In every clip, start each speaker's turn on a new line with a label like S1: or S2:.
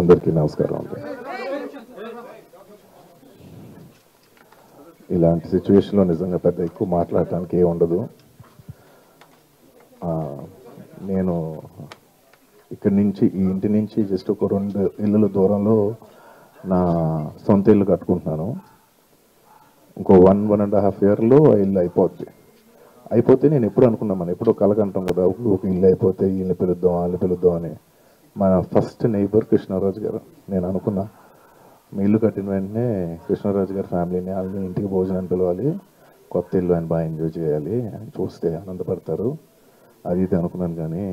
S1: అందరికీ నమస్కారం అండి. ఇలాంటి సిచ్యువేషన్లో నిజంగా పెద్ద ఎక్కువ మాట్లాడటానికి ఏం ఉండదు. నేను ఇక్కడి నుంచి ఈ ఇంటి నుంచి జస్ట్ ఒక 2 ఇళ్ళల దూరంలో నా సొంత ఇల్లు కట్టుకుంటున్నాను. ఇంకో 1.5 ఇయర్లో ఇల్లు అయిపోతే నేను ఎప్పుడు అనుకున్నాను, మనం ఎప్పుడో కలగంటాం కదా, ఒక ఇల్లు అయిపోతే వీళ్ళని పిలుద్దాం వాళ్ళని పిలుద్దాం అని. మా ఫస్ట్ నైబర్ కృష్ణరాజు గారు. నేను అనుకున్నా మీ ఇల్లు కట్టిన వెంటనే కృష్ణరాజు గారి ఫ్యామిలీని వాళ్ళని ఇంటికి భోజనాన్ని పిలవాలి, కొత్త ఇల్లు ఆయన బాగా ఎంజాయ్ చేయాలి, ఆయన చూస్తే ఆనందపడతారు అది ఇది అనుకున్నాను. కానీ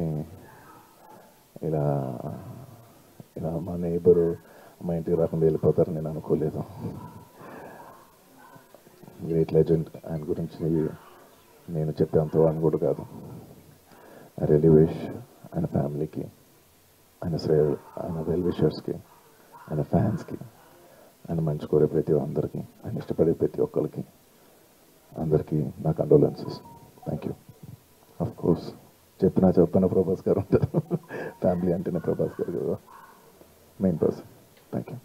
S1: ఇలా ఇలా మా నైబరు మా ఇంటికి రాకుండా వెళ్ళిపోతారని నేను అనుకోలేదు. గ్రేట్ లెజెండ్, ఆయన గురించి నేను చెప్పేంత వాడిని కూడా కాదు. ఐ రియలీ విష్ ఆయన ఫ్యామిలీకి, ఆయన వెల్ విషర్స్కి, ఆయన ఫ్యాన్స్కి, ఆయన మంచి కోరే ప్రతి అందరికీ, ఆయన ఇష్టపడే ప్రతి ఒక్కరికి అందరికీ నా condolences. Thank you. Of course చెప్పిన ప్రభాస్ గారు ఉంటారు. ఫ్యామిలీ అంటేనే ప్రభాస్ గారు కదా మెయిన్ పర్సన్. Thank you.